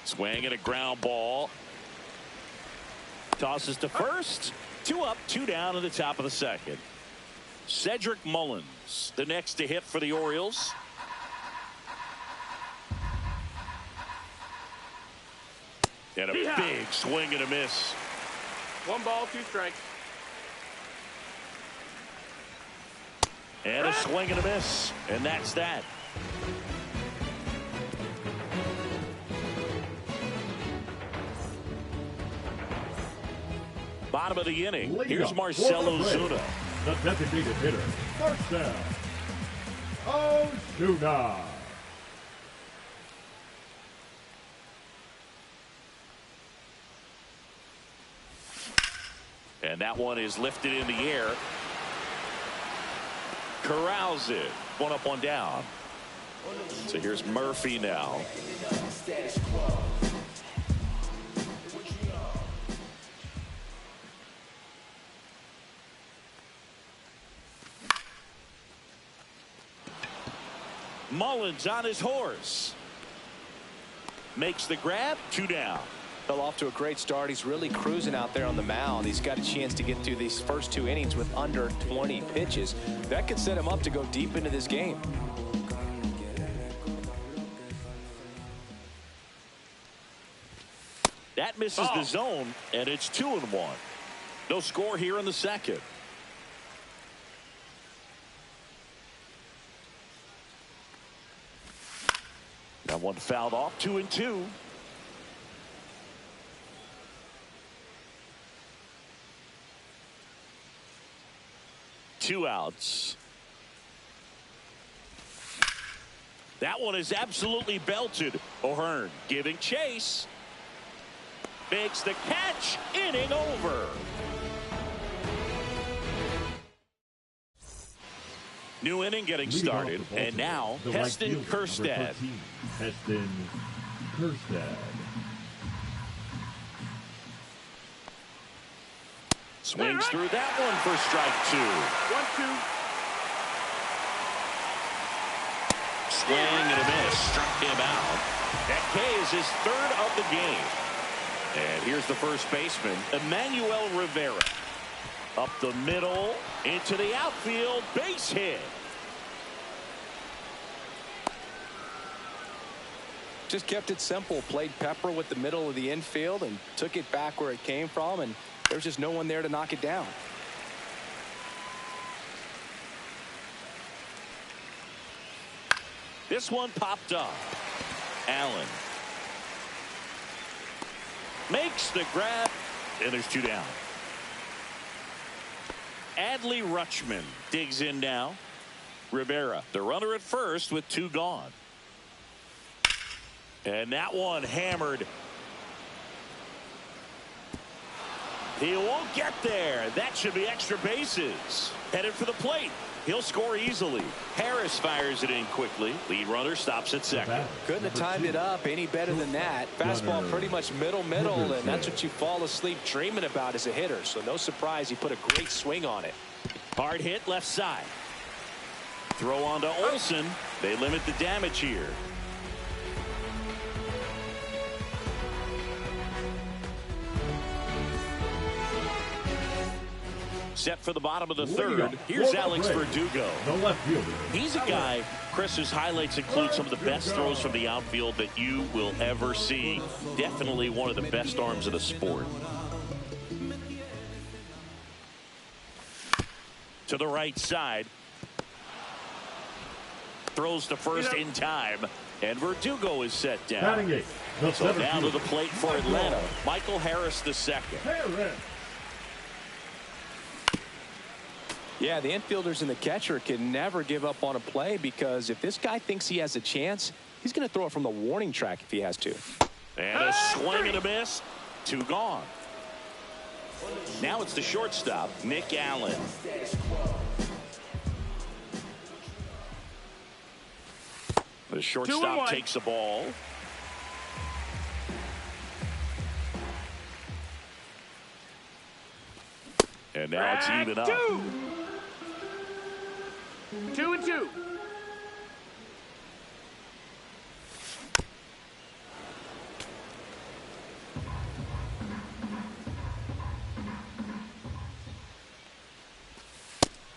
Swing and a ground ball. Tosses to first. 2 up, 2 down in the top of the second. Cedric Mullins, the next to hit for the Orioles. And a big swing and a miss. 1 ball, 2 strikes. And a swing and a miss. And that's that. Bottom of the inning. Here's Marcell Ozuna. The designated hitter, Marcell Ozuna. And that one is lifted in the air. Corrals it. 1 up, 1 down. So here's Murphy now. Mullins on his horse. Makes the grab. 2 down. Fell off to a great start. He's really cruising out there on the mound. He's got a chance to get through these first 2 innings with under 20 pitches. That could set him up to go deep into this game. That misses the zone, and it's 2-1. No score here in the second. That one fouled off. 2-2. Two outs. That one is absolutely belted. O'Hearn giving chase. Makes the catch. Inning over. New inning getting started. And now Heston Kjerstad. Heston Kjerstad. Swings through that one for strike 2. 1-2. Swing and a miss. Struck him out. That K is his 3rd of the game. And here's the first baseman, Emmanuel Rivera. Up the middle, into the outfield, base hit. Just kept it simple. Played pepper with the middle of the infield and took it back where it came from, and there's just no one there to knock it down. This one popped up. Allen makes the grab, and there's 2 down. Adley Rutschman digs in now. Rivera, the runner at first with 2 gone. And that one hammered. He won't get there. That should be extra bases. Headed for the plate. He'll score easily. Harris fires it in quickly. Lead runner stops at second. Couldn't have timed it up any better than that. Fastball pretty much middle, and that's what you fall asleep dreaming about as a hitter. So no surprise he put a great swing on it. Hard hit left side. Throw on to Olsen. They limit the damage here. Set for the bottom of the 3rd. Here's Alex Verdugo. The left fielder. He's a guy, Chris, whose highlights include some of the best throws from the outfield that you will ever see. Definitely one of the best arms of the sport. To the right side. Throws to first in time. And Verdugo is set down. So down to the plate for Atlanta. Michael Harris the second. Yeah, the infielders and the catcher can never give up on a play, because if this guy thinks he has a chance, he's going to throw it from the warning track if he has to. And a swing and a miss. 2 gone. Now it's the shortstop, Nick Allen. The shortstop takes the ball. And now it's even up. 2-2.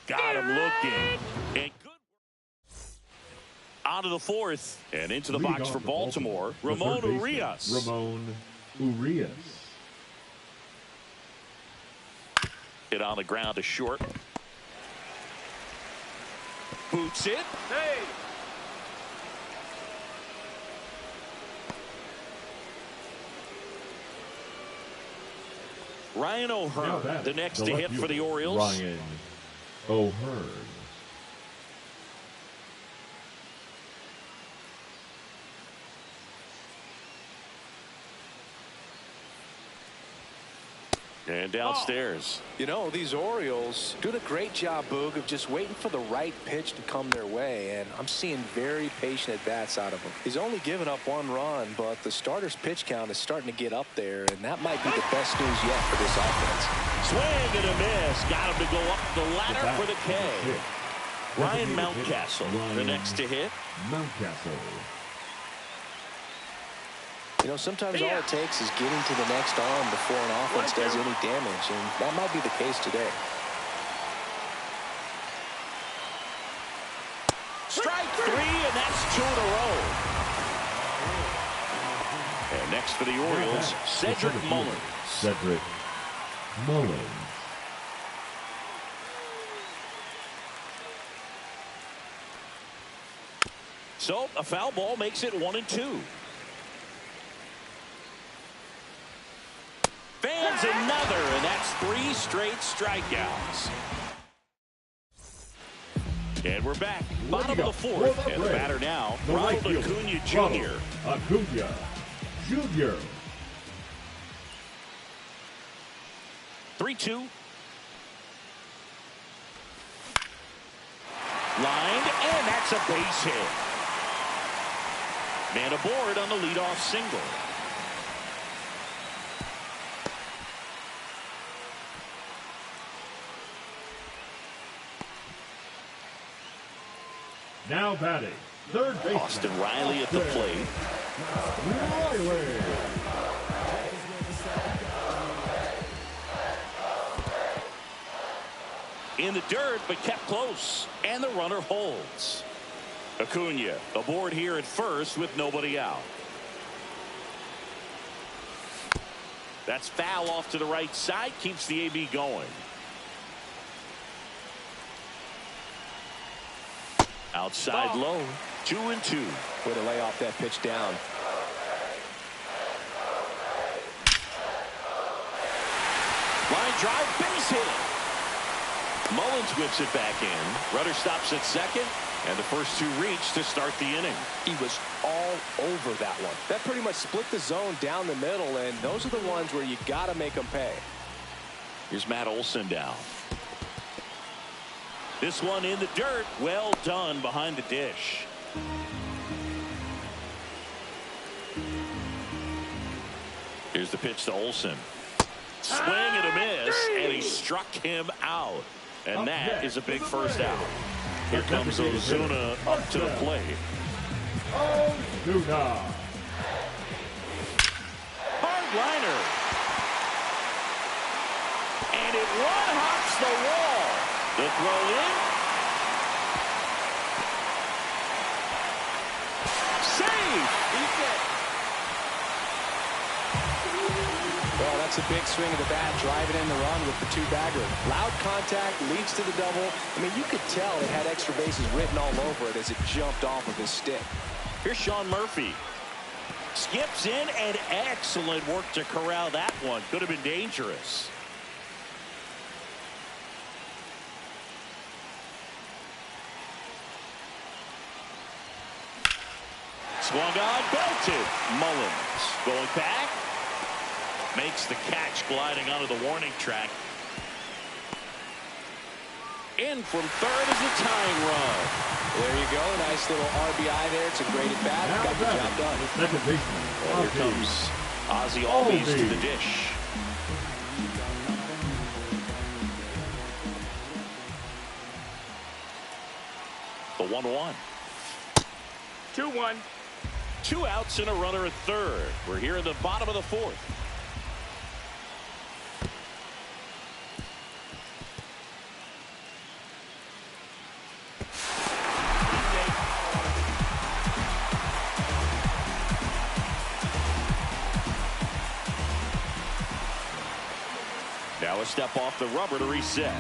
got him looking. And good. On to the fourth and into the box for Baltimore, Ramon Urias. Ramon Urias. Hit on the ground to short. Boots it. Hey. Ryan O'Hearn, the next to hit for the Orioles. Ryan O'Hearn. And downstairs. You know, these Orioles doing a great job, Boog, of just waiting for the right pitch to come their way, and I'm seeing very patient at-bats out of him. He's only given up 1 run, but the starter's pitch count is starting to get up there, and that might be the best news yet for this offense. Swing and a miss. Got him to go up the ladder for the K. Ryan Mountcastle, the next to hit. Mountcastle. You know, sometimes all it takes is getting to the next arm before an offense does any damage, and that might be the case today. Strike 3, and that's 2 in a row. And next for the Orioles, Cedric Mullins. Cedric Mullins. So a foul ball makes it 1-2. Fans another, and that's 3 straight strikeouts. And we're back. Bottom of the fourth. And the batter now, Ronald Acuna Jr. Acuna Jr. 3-2. Lined, and that's a base hit. Man aboard on the leadoff single. Now batting, third baseman. Austin Riley at the plate. Riley. In the dirt, but kept close. And the runner holds. Acuna aboard here at first with nobody out. That's foul off to the right side. Keeps the AB going. Outside low, 2-2. Way to lay off that pitch down. Line drive, base hit. Mullins whips it back in. Rudder stops at second, and the first 2 reach to start the inning. He was all over that one. That pretty much split the zone down the middle, and those are the ones where you got to make them pay. Here's Matt Olson down. This one in the dirt. Well done behind the dish. Here's the pitch to Olson. Swing and a miss, and he struck him out. And that is a big first out. Here comes Ozuna up to the plate. Ozuna. Hard liner. And it one-hops the wall. The throw in. Save. Well, that's a big swing of the bat, driving in the run with the 2-bagger. Loud contact, leads to the double. I mean, you could tell it had extra bases written all over it as it jumped off of his stick. Here's Sean Murphy. Skips in, and excellent work to corral that one. Could have been dangerous. Swung on, belted. Mullins going back. Makes the catch, gliding onto the warning track. In from third is the tying run. There you go. Nice little RBI there. It's a great at-bat. Got the job done. Second baseman. And here comes Ozzie Albies to the dish. The 1-1. 2-1. 2 outs and a runner at third. We're here in the bottom of the fourth. step off the rubber to reset.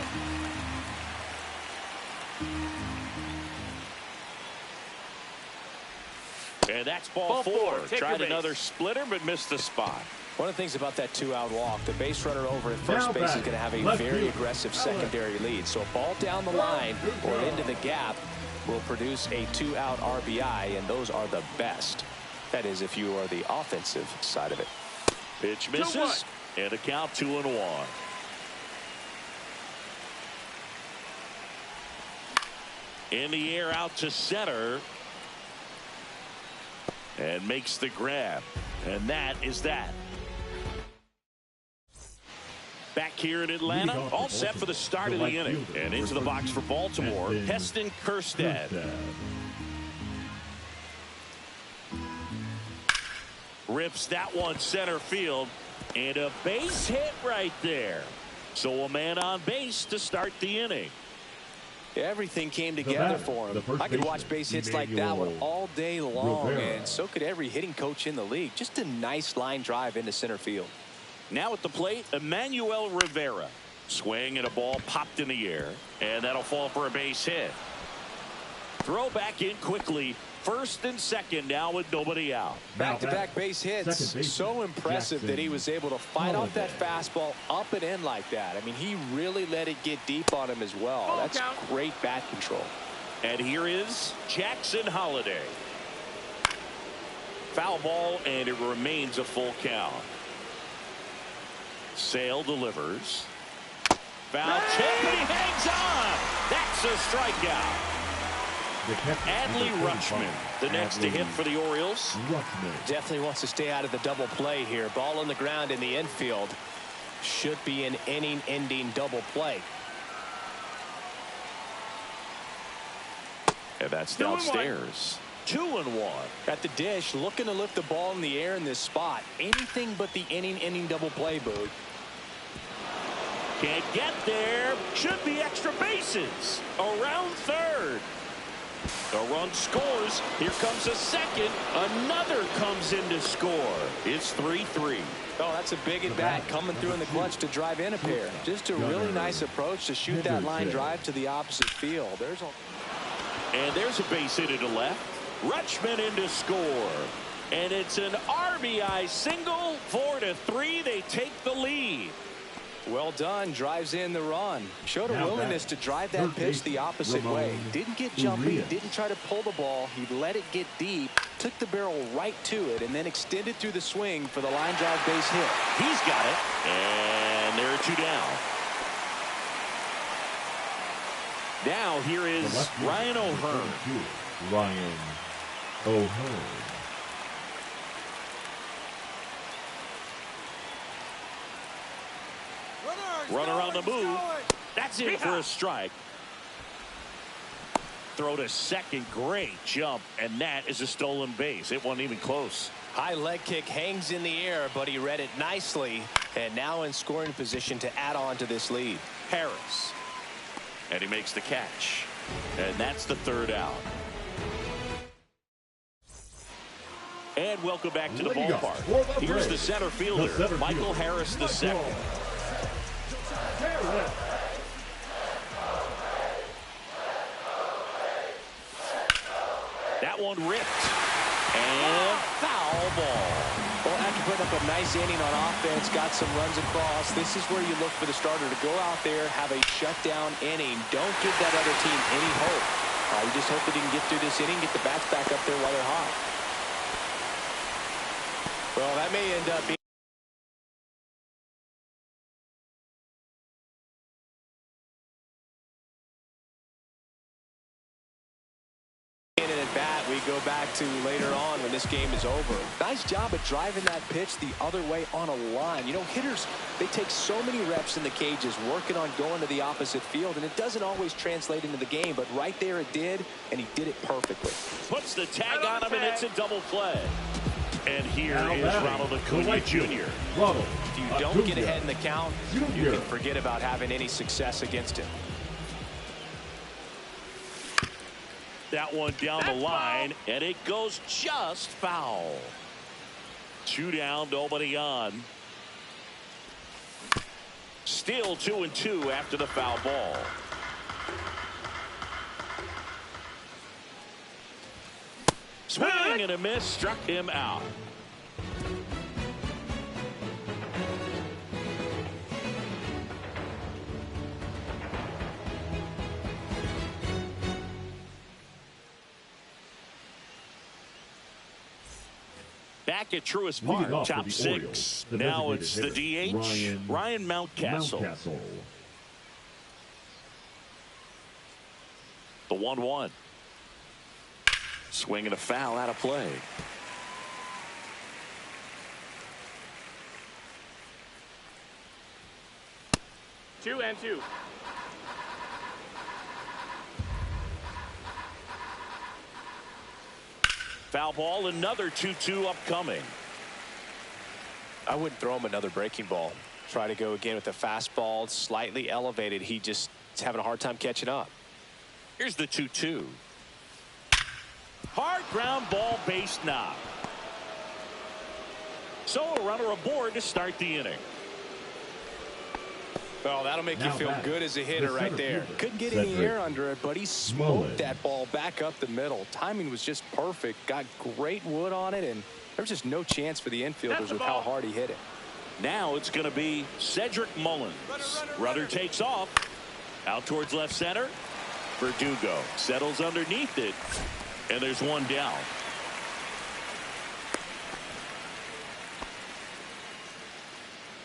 And that's ball four. Tried another splitter, but missed the spot. One of the things about that two-out walk, the base runner over at first base is going to have a very aggressive secondary lead. So a ball down the line or into the gap will produce a two-out RBI, and those are the best. That is, if you are the offensive side of it. Pitch misses, and a count 2-1. In the air out to center. And makes the grab. And that is that. Back here in Atlanta, all set for the start of the inning. And into the box for Baltimore, Heston Kjerstad. Rips that one center field. And a base hit right there. So a man on base to start the inning. Everything came together for him. I could watch base hits like that one all day long, and so could every hitting coach in the league. Just a nice line drive into center field. Now at the plate, Emmanuel Rivera. Swing and a ball popped in the air, and that'll fall for a base hit. Throw back in quickly. First and second now with nobody out. Back-to-back base hits. So impressive that he was able to fight off that fastball up and in like that. I mean, he really let it get deep on him as well. That's great bat control. And here is Jackson Holliday. Foul ball, and it remains a full count. Sale delivers. Foul chip, and he hangs on. That's a strikeout. Adley Rutschman, the next to hit for the Orioles. Definitely wants to stay out of the double play here. Ball on the ground in the infield. Should be an inning-ending double play. And that's downstairs. 2-1. At the dish, looking to lift the ball in the air in this spot. Anything but the inning-ending double play, Boog. Can't get there. Should be extra bases. Around third. A run scores. Here comes a second. Another comes in to score. It's 3-3. Oh, that's a big at-bat coming through in the clutch to drive in a pair. Just a really nice approach to shoot that line drive to the opposite field. And there's a base hit to left. Rutschman in to score. And it's an RBI single. 4-3. They take the lead. Well done. Drives in the run. Showed a willingness to drive that pitch the opposite way. Didn't get jumpy. Didn't try to pull the ball. He let it get deep. Took the barrel right to it. And then extended through the swing for the line drive base hit. He's got it. And there are two down. Now here is Ryan O'Hearn. Ryan O'Hearn. Runner on the move. That's it for a strike. Throw to second. Great jump. And that is a stolen base. It wasn't even close. High leg kick hangs in the air, but he read it nicely. And now in scoring position to add on to this lead. Harris. And he makes the catch. And that's the third out. And welcome back to the ballpark. Here's the center fielder, Michael Harris II. That one ripped. And foul ball. Well, after putting up a nice inning on offense, got some runs across, this is where you look for the starter to go out there, have a shutdown inning. Don't give that other team any hope. You just hope that he can get through this inning, get the bats back up there while they're hot. Well, that may end up being we go back to later on when this game is over. Nice job at driving that pitch the other way on a line. You know, hitters, they take so many reps in the cages working on going to the opposite field, and it doesn't always translate into the game, but right there it did, and he did it perfectly. Puts the tag on him, and it's a double play. And here is Ronald Acuna Jr. If you don't get ahead in the count, you can forget about having any success against him. That one down the line, and it goes just foul. Two down, nobody on. Still 2-2 after the foul ball. Swing and a miss, struck him out. Back at Truist Park, top six. Now it's the DH, Ryan Mountcastle. The 1-1. Swing and a foul out of play. 2-2. Foul ball, another 2-2 upcoming. I wouldn't throw him another breaking ball. Try to go again with the fastball, slightly elevated. He just is having a hard time catching up. Here's the 2-2. Hard ground ball, base knock. So a runner aboard to start the inning. Well, that'll make you feel good as a hitter right there. Couldn't get any air under it, but he smoked that ball back up the middle. Timing was just perfect. Got great wood on it, and there's just no chance for the infielders with how hard he hit it. Now it's going to be Cedric Mullins. Runner takes off. Out towards left center. Verdugo settles underneath it, and there's one down.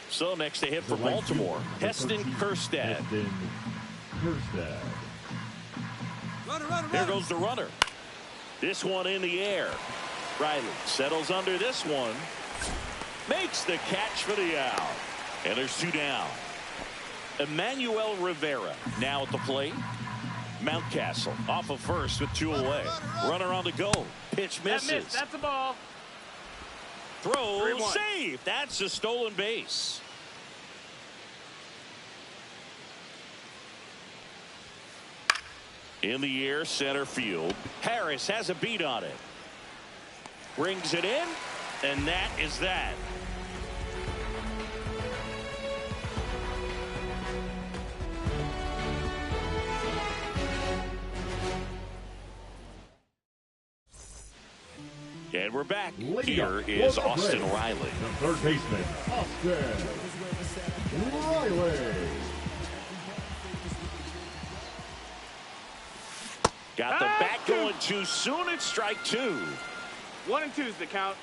So next to hit for Baltimore, Heston Kjerstad. There goes the runner. This one in the air. Riley settles under this one. Makes the catch for the out. And there's two down. Emmanuel Rivera now at the plate. Mountcastle off of first with two away. Runner on the go. Pitch misses. That's a ball. Throw safe. That's a stolen base. In the air, center field. Harris has a beat on it. Brings it in, and that is that. And we're back. Here is Austin Riley. The third baseman, Austin Riley. Got the bat going too soon. It's strike two. 1 and 2's the count.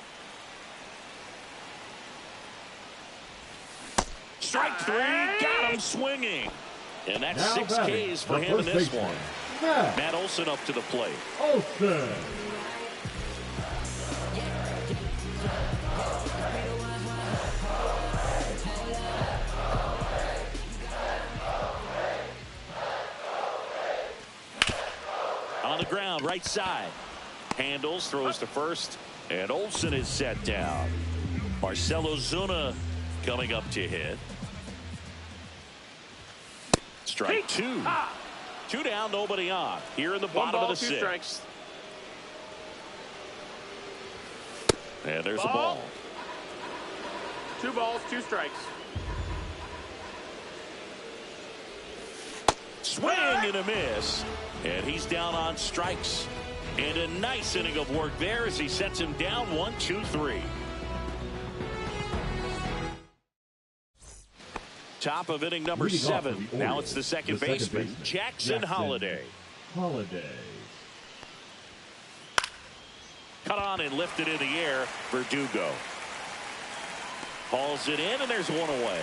Strike three. Got him swinging. And that's Now 6 Ks for him in this one. Matt Olson up to the plate. Olson. On the ground, right side. Handles, throws to first, and Olson is set down. Marcell Ozuna coming up to hit. Strike two. 2 down, nobody on. Here in the bottom of the 6th. Strikes. And there's a ball. 2 balls, 2 strikes. Swing and a miss. And he's down on strikes. And a nice inning of work there as he sets him down 1, 2, 3. Top of inning number 7. Now it's the second baseman, Jackson Holliday. Cut on and lifted in the air. Verdugo hauls it in, and there's one away.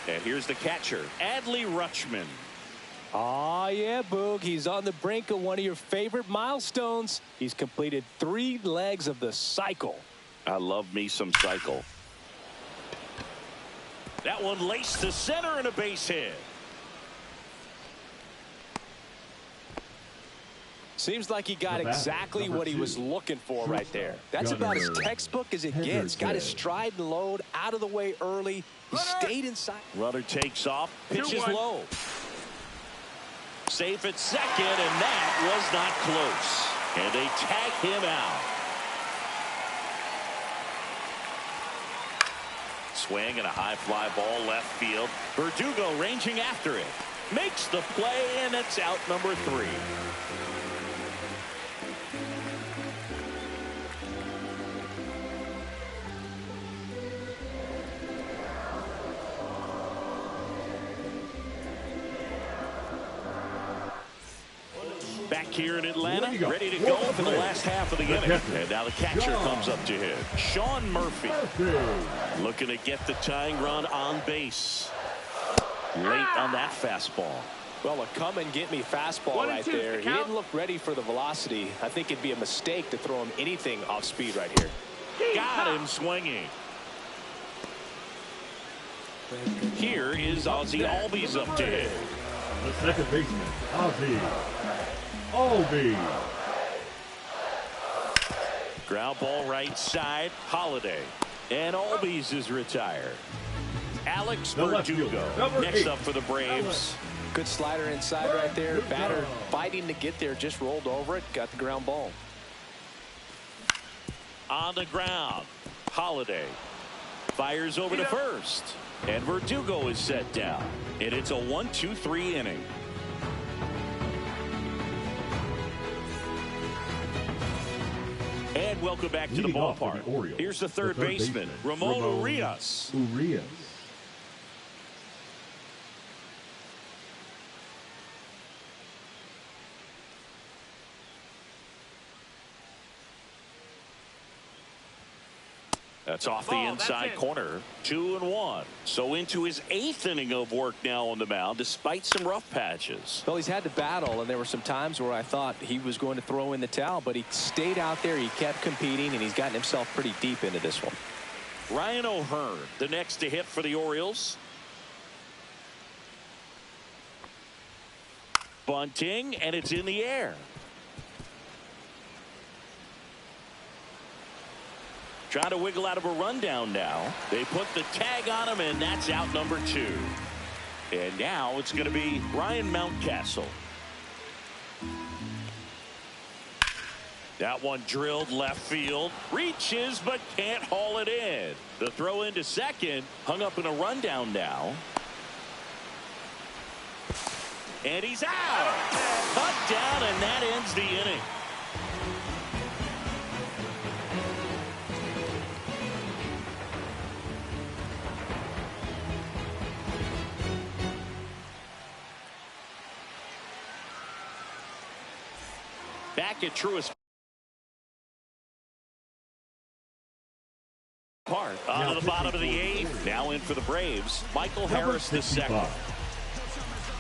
And here's the catcher, Adley Rutschman. Oh, yeah, Boog. He's on the brink of one of your favorite milestones. He's completed 3 legs of the cycle. I love me some cycle. That one laced to center and a base hit. Seems like he got exactly what he was looking for right there. That's about as textbook as it gets. Got his stride and load out of the way early. He stayed inside. Runner takes off, pitches low. Safe at second, and that was not close. And they tag him out. swing and a high fly ball left field. Verdugo ranging after it. Makes the play, and it's out number 3. Back here in Atlanta, ready to go for the last half of the inning. And now the catcher comes up to hit. Sean Murphy looking to get the tying run on base. Late on that fastball. Well, a come and get me fastball right there. He didn't look ready for the velocity. I think it'd be a mistake to throw him anything off speed right here. Got him swinging. Here is Ozzie Albies up to hit. The second baseman, Ozzie Albies. Ground ball right side, Holiday. And Albies is retired. Alex Verdugo next up for the Braves. Good slider inside right there. Batter fighting to get there, just rolled over it, got the ground ball. On the ground, Holiday fires over to first. And Verdugo is set down. And it's a 1-2-3 inning. And welcome back to the ballpark. Here's the third baseman, Ramon Urias. That's off the inside corner. 2-1. So into his 8th inning of work now on the mound, despite some rough patches. Well, he's had to battle, and there were some times where I thought he was going to throw in the towel, but he stayed out there. He kept competing, and he's gotten himself pretty deep into this one. Ryan O'Hearn, the next to hit for the Orioles. Bunting, and it's in the air. Trying to wiggle out of a rundown now. They put the tag on him, and that's out number 2. And now it's going to be Ryan Mountcastle. That one drilled left field. Reaches, but can't haul it in. The throw into second. Hung up in a rundown now. And he's out. Cut down, and that ends the inning. Back at Truist Park. On to the bottom of the 8th. Now in for the Braves. Michael Harris the second.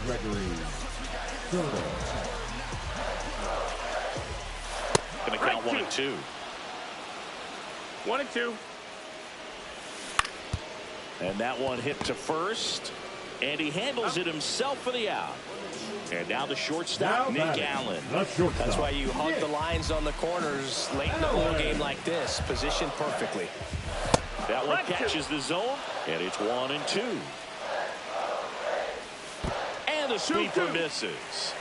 Gregory Soto. Going to count 1-2. 1-2. And that one hit to first. And he handles it himself for the out. And now the shortstop, Nick Allen. That's why you hug the lines on the corners late in the ball game like this. Positioned perfectly. That one catches the zone, and it's 1-2. And the sweeper misses.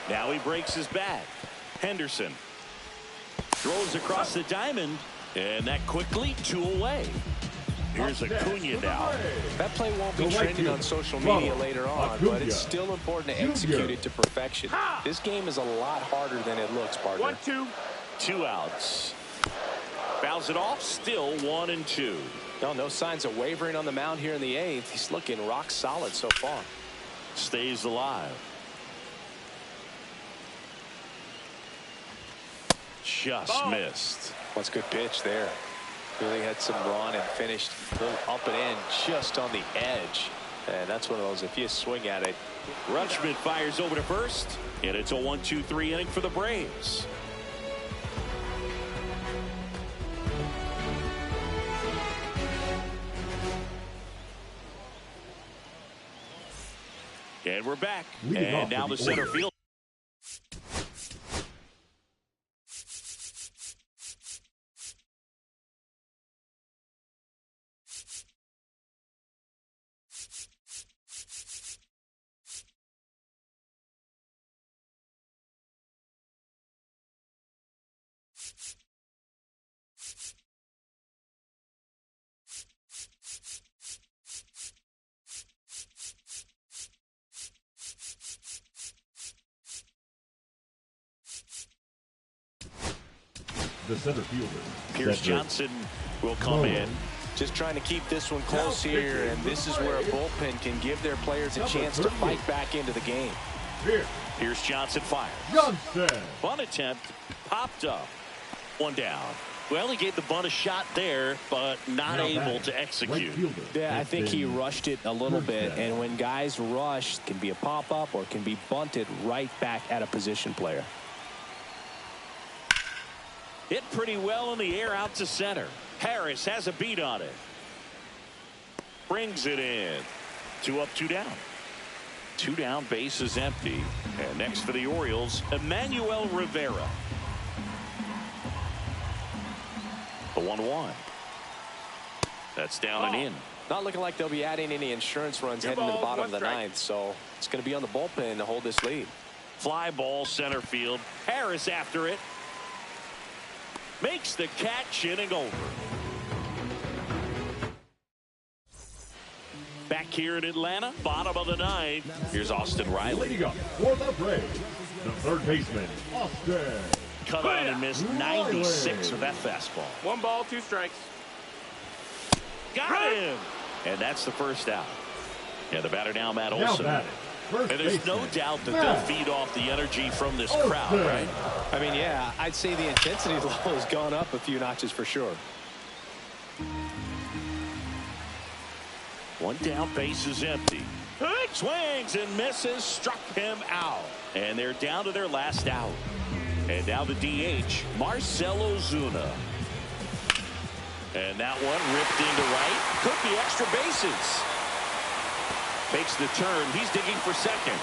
Now he breaks his bat. Henderson throws across the diamond, and that quickly 2 away. Here's Acuna now. That play won't be trending on social media later on, but it's still important to execute it to perfection. This game is a lot harder than it looks, partner. 1-2. 2 outs. Fouls it off, still 1-2. No signs of wavering on the mound here in the 8th. He's looking rock solid so far. Stays alive. Just missed. That's a good pitch there. Really had some run and finished a little up and in just on the edge. And that's one of those, if you swing at it. Rutschman fires over to first, and it's a 1-2-3 inning for the Braves. And we're back. And now the center field. the center fielder. Pierce Cedric Johnson will come in. Just trying to keep this one close here, and this is where a bullpen can give their players a chance to fight back into the game. Pierce Johnson fires. Johnson. Bunt attempt popped up. One down. Well, he gave the bunt a shot there, but not Now able batting, to right execute. fielder. Yeah, I has think he been rushed it a little bit, Thursday. and when guys rush, it can be a pop-up or it can be bunted right back at a position player. Hit pretty well in the air out to center. Harris has a beat on it. Brings it in. 2 up, 2 down. 2 down, base is empty. And next for the Orioles, Emmanuel Rivera. The 1-1. That's down and in. Not looking like they'll be adding any insurance runs 2 heading to the balls, bottom 1 of the strike. ninth, so it's going to be on the bullpen to hold this lead. Fly ball center field. Harris after it. Makes the catch, inning over. Back here in Atlanta, bottom of the ninth. Here's Austin Riley. Leading up for the Braves, the third baseman, Austin. Cut out and missed 96 with that fastball. 1 ball, 2 strikes. Got him! And that's the first out. And the batter now, Matt Now Olson. batting, first And there's no baseman, doubt that Matt they'll feed off the energy from this Olson. crowd, right? I mean, yeah, I'd say the intensity level has gone up a few notches for sure. 1 down, base is empty. Swings and misses, struck him out. And they're down to their last out. And now the DH, Marcell Ozuna. And that one ripped into right. Could be extra bases. Takes the turn. He's digging for second.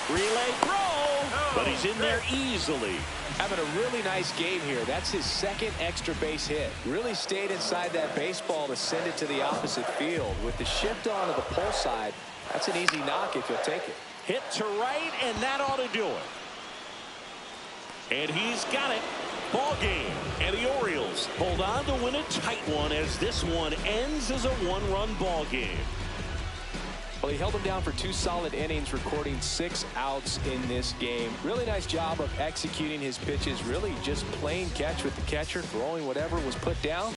Relay throw. But he's in there easily. Having a really nice game here. That's his second extra base hit. Really stayed inside that baseball to send it to the opposite field. With the shift on to the pull side, that's an easy knock if you'll take it. Hit to right, and that ought to do it. And he's got it. Ball game. And the Orioles hold on to win a tight one as this one ends as a 1-run ball game. Well, he held him down for 2 solid innings, recording 6 outs in this game. Really nice job of executing his pitches. Really just playing catch with the catcher, throwing whatever was put down.